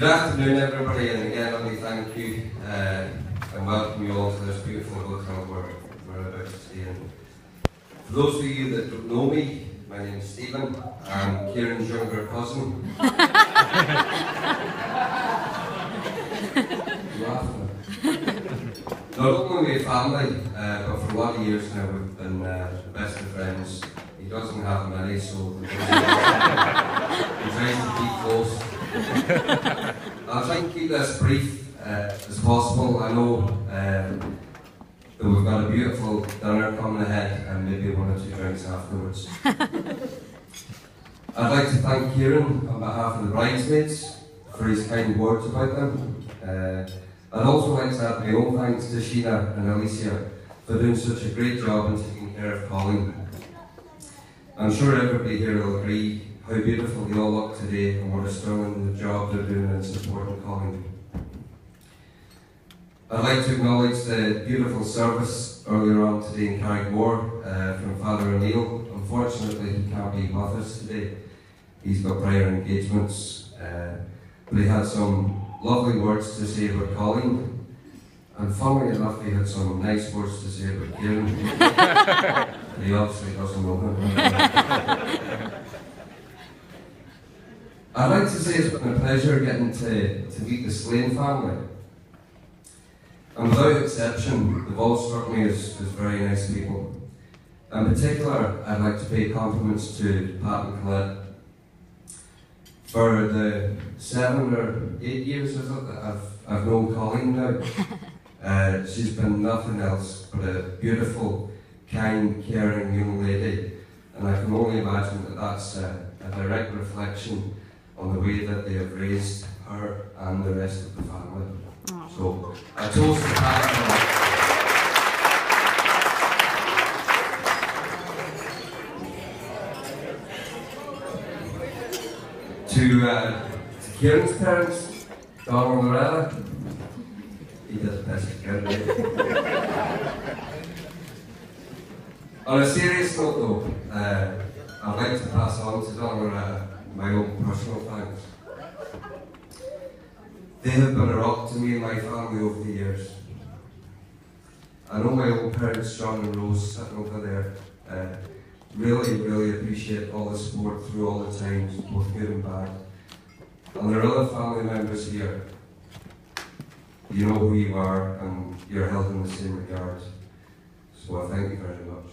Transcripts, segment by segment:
Good afternoon, everybody, and again, let me thank you and welcome you all to this beautiful hotel we're about to stay in. For those of you that don't know me, my name is Stephen. I'm Kieran's younger cousin. Not only are we a family, but for a lot of years now we've been best of friends. He doesn't have many, so he tries to keep close. I'll try and keep this brief as possible. I know that we've got a beautiful dinner coming ahead and maybe one or two drinks afterwards. I'd like to thank Kieran on behalf of the bridesmaids for his kind words about them. I'd also like to add my own thanks to Sheena and Alicia for doing such a great job in taking care of Colin. I'm sure everybody here will agree how beautiful they all look today and what a sterling job they're doing in supporting Colin. I'd like to acknowledge the beautiful service earlier on today in Carrickmore from Father O'Neill. Unfortunately, he can't be with us today. He's got prior engagements, but he had some lovely words to say about Colin. And funnily enough, he had some nice words to say about Kieran. He obviously doesn't know him. I'd like to say it's been a pleasure getting to meet the Slane family. And without exception, they've all struck me as very nice people. In particular, I'd like to pay compliments to Pat and Colette. For the 7 or 8 years is it, that I've known Colleen now, she's been nothing else but a beautiful, kind, caring young lady. And I can only imagine that that's a direct reflection on the way that they have raised her and the rest of the family. Aww. So, I toast to Pat. To Kieran's parents, Donald and Loretta. He does the best he can. On a serious note though, I'd like to pass on to Donald and Loretta my own personal thanks. They have been a rock to me and my family over the years. I know my own parents, John and Rose, sitting over there, really appreciate all the support through all the times, both good and bad. And there are other family members here. You know who you are and you're held in the same regard. So I thank you very much.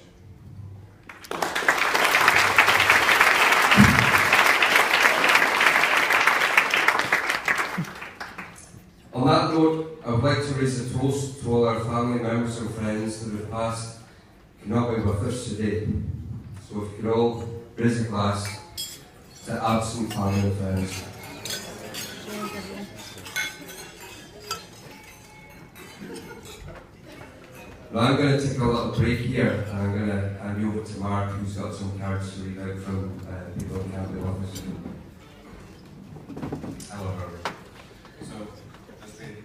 On that note, I would like to raise a toast to all our family members and friends that have passed cannot be with us today. So if you could all raise a glass to absent family and friends. Now I'm going to take a little break here and I'm going to hand you over to Mark, who's got some cards to read out from people who can't be with us. Hello, Robert. So there's been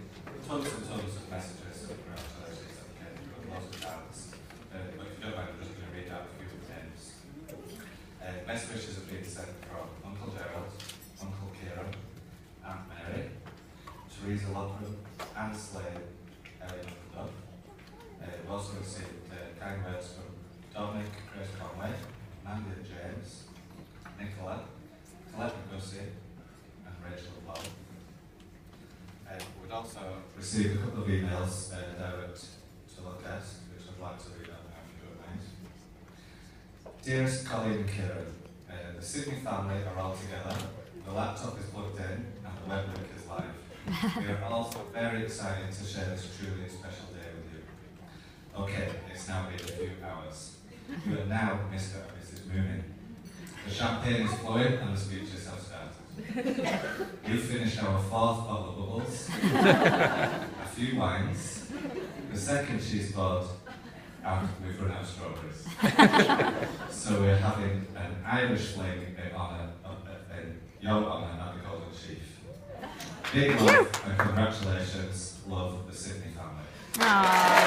tons and tons of messages and congratulations that came through, lots of cards. But if you don't mind, I'm just going to read out a few names. Best wishes have been sent from Uncle Gerald, Uncle Kieran, Aunt Mary, Teresa Loughlin, Anne Slade, Ellie Dove. We've also received kind words from Dominic, Chris Conway, Mandy and James, Nicola, Colette McGussie, and Rachel Paul. We've also received a couple of emails direct to Lough Eske, which I'd like to read out now if you don't mind. Dearest Colleen and Kieran, the Sydney family are all together, the laptop is plugged in, and the web link is live. We are also very excited to share this truly special day with you. Okay, it's now been a few hours. You are now Mr. and Mrs. Mooneys. The champagne is flowing and the speeches have started. You finished our 4th bottle of bubbles, a few wines, the second cheese board, and we've run out of strawberries. So we're having an Irish fling in your honour at the Golden Chief. Big love and congratulations, love the Sydney family. Aww.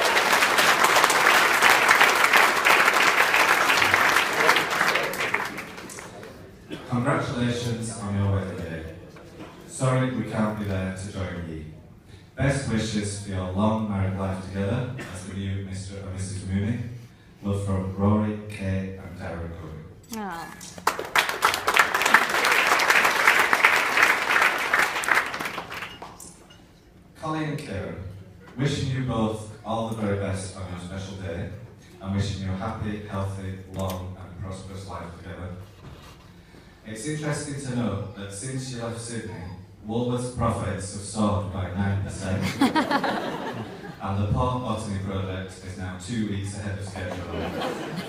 Congratulations on your wedding day. sorry we can't be there to join ye. Best wishes for your long married life together as the new Mr. and Mrs. Mooney. Love from Rory, Kay and Darren Curry. Colleen and Kieran, wishing you both all the very best on your special day and wishing you a happy, healthy, long and prosperous life together. It's interesting to note that since you left Sydney, Woolworth's profits have soared by 9%. And the Port Botany project is now 2 weeks ahead of schedule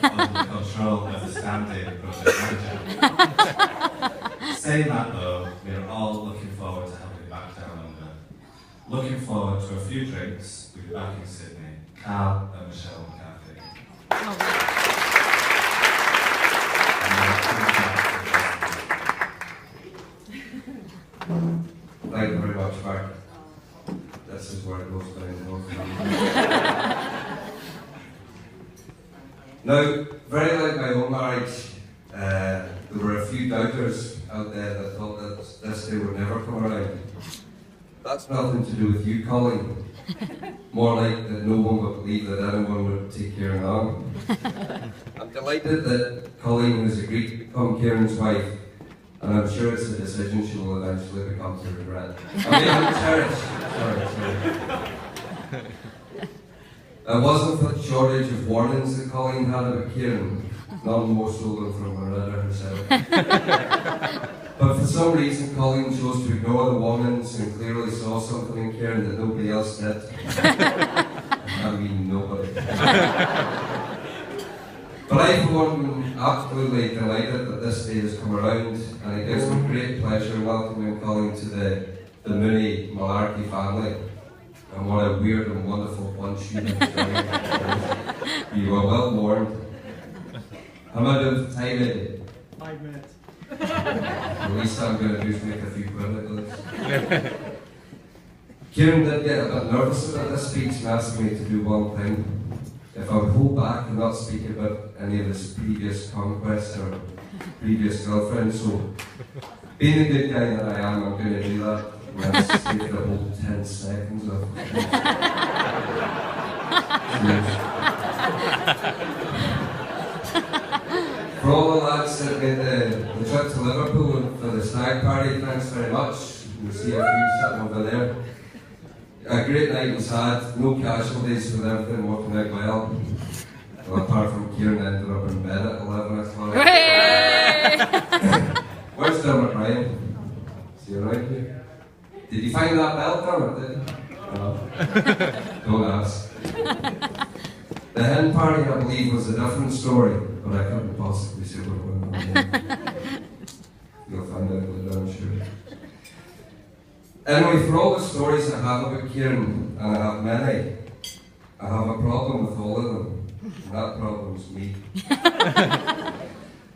under the control of the standing project manager. Saying that though, we are all looking forward to having you back down under. Looking forward to a few drinks with you back in Sydney, Carl and Michelle McCarthy. Thank you very much, Mark. This is where it goes down. Now, very like my own marriage, there were a few doubters out there that thought that this day would never come around. That's nothing to do with you, Colleen. More like that no one would believe that anyone would take Kieran on. I'm delighted that Colleen has agreed to become Kieran's wife, and I'm sure it's a decision she will eventually become to regret. I mean, I'm cherished. Sorry. It wasn't for the shortage of warnings that Colleen had about Kieran, none more so than from Marilla herself. But for some reason, Colleen chose to ignore the warnings and clearly saw something in Kieran that nobody else did. I mean, nobody. But I, for one, am absolutely delighted that this day has come around, and it gives me great pleasure welcoming Colleen to the Mooney Malarkey family. And what a weird and wonderful bunch you have. You are well warned. How much of time is it? 5 minutes. The least I'm going to do is make a few quid at this. Kieran did get a bit nervous about this speech and asked me to do one thing. If I would hold back and not speak about any of his previous conquests or previous girlfriends, so being the good guy that I am, I'm going to do that. Let's take the whole 10 seconds of For all the lads that made the trip to Liverpool for the stag party, thanks very much. You'll see a few sitting over there. A great night was had, no casualties with everything working out well. Well, apart from Kieran ended up in bed at 11 o'clock. Where's Dermot Ryan? Is he around here? Did you find that belt, Dermot? Don't ask. The hen party, I believe, was a different story, but I couldn't possibly say what went on. You'll find out later, I'm sure. Anyway, for all the stories I have about Kieran, and I have many, I have a problem with all of them, and that problem's me.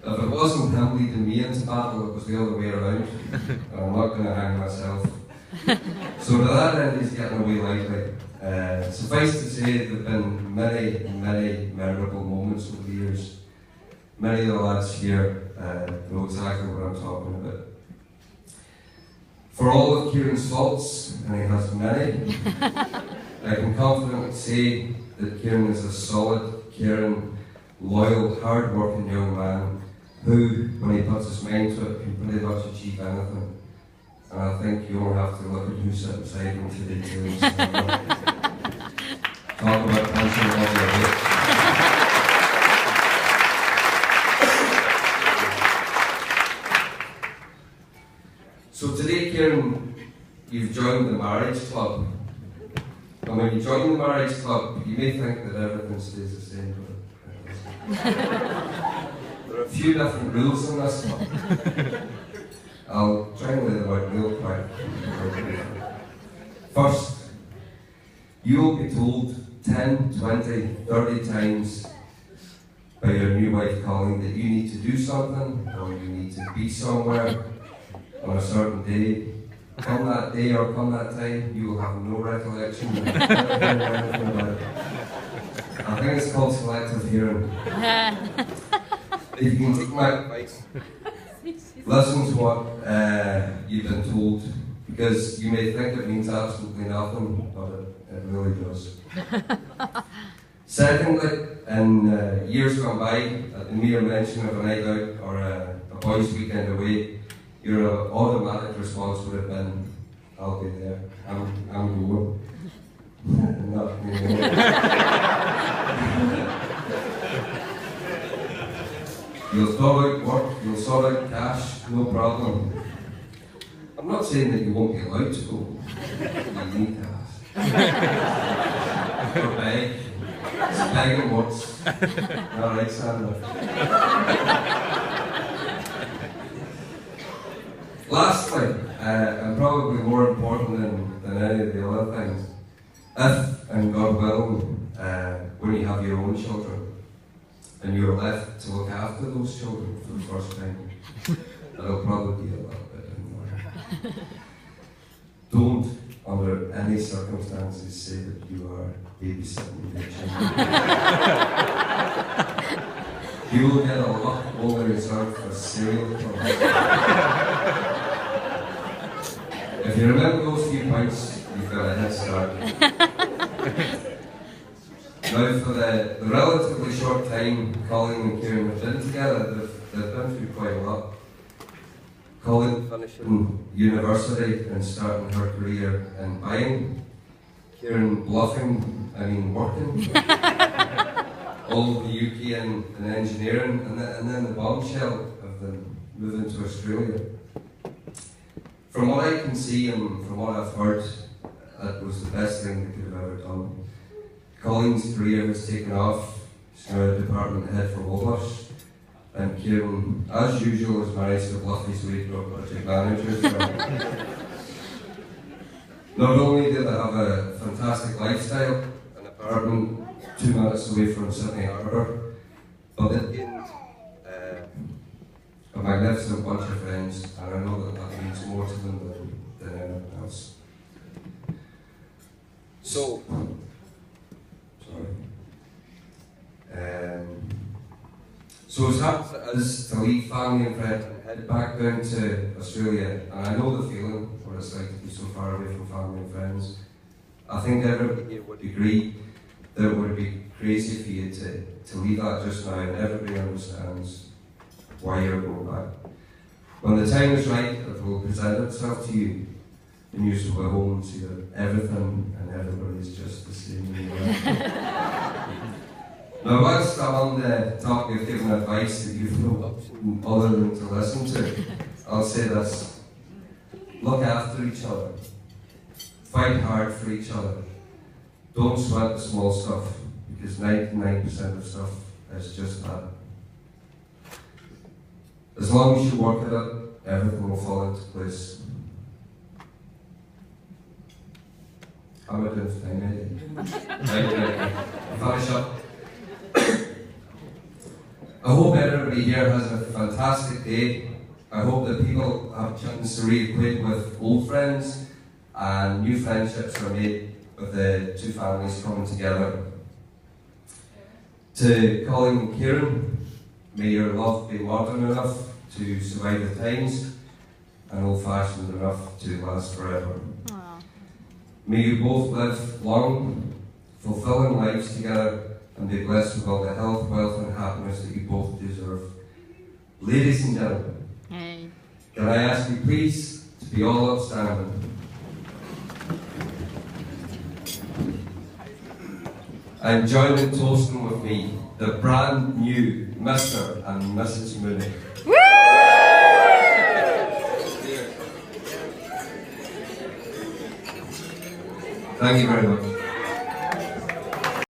If it wasn't him leading me into battle, it was the other way around, and I'm not going to hang myself. So to that end, he's getting away lightly. Suffice to say, there have been many memorable moments over the years. Many of the lads here know exactly what I'm talking about. For all of Kieran's faults, and he has many, I can confidently say that Kieran is a solid, caring, loyal, hard-working young man who, when he puts his mind to it, can pretty much achieve anything. And I think you all have to look at who's sitting beside him today. Talk about punching all the way. So today, Kieran, you've joined the marriage club. And when you join the marriage club, you may think that everything stays the same, but there are a few different rules in this club. I'll try and lay them out real quick. First, you will be told 10, 20, 30 times by your new wife Colleen that you need to do something or you need to be somewhere on a certain day. Come that day or come that time, you will have no recollection of anything about it. I think it's called selective hearing. If you can take my advice, listen to what you've been told because you may think it means absolutely nothing, but it really does. Secondly, in years gone by, at the mere mention of a night out or a boys' weekend away, your automatic response would have been, I'll be there, I'm going. Not me. You'll sort out work, you'll sort out cash, no problem. I'm not saying that you won't be allowed to go. You need to ask. Or beg. It's begging works. Alright, Sandra. Lastly, and probably more important than any of the other things, if, and God willing, when you have your own children, and you're left to look after those children for the first time, it'll probably be a little bit annoying. Don't, under any circumstances, say that you are babysitting your children. You will get a lot only reserved for serial killers. If you remember those few points, you've got a head start. Now, for the relatively short time Colin and Kieran have been together, they've been through quite a lot. Colin finishing university and starting her career in buying. Kieran working. All the UK in engineering, and then the bombshell of them moving to Australia. From what I can see and from what I've heard, that was the best thing they could have ever done. Colin's career has taken off. He's now a department head for Lough Eske, and Kieran, as usual, has managed to bluff his way to a project manager's job. Not only do they have a fantastic lifestyle, an apartment 2 minutes away from Sydney Harbour, but they gained a magnificent bunch of friends, and I know that means more to them than anything else. So, so as hard as it is to leave family and friends and head back down to Australia, and I know the feeling what it's like to be so far away from family and friends, I think everybody here would agree that it would be crazy for you to leave that just now, and everybody understands why you're going back. When the time is right, it will present itself to you, and you will go home and see that everything and everybody is just the same. Now, whilst I'm on the topic of giving advice that you've no option other than to listen to, I'll say this: look after each other, fight hard for each other. Don't sweat the small stuff, because 99% of stuff is just that. As long as you work at it, everything will fall into place. How am I doing for time, Right. Finish up. I hope everybody here has a fantastic day. I hope that people have a chance to reacquaint with old friends and new friendships are made with the two families coming together. To Colin and Kieran, may your love be modern enough to survive the times and old-fashioned enough to last forever. Aww. May you both live long, fulfilling lives together and be blessed with all the health, wealth and happiness that you both deserve. Ladies and gentlemen, Hey. can I ask you please to be all upstanding? And join in toasting with me the brand new Mr. and Mrs. Mooney. Woo! Thank you very much.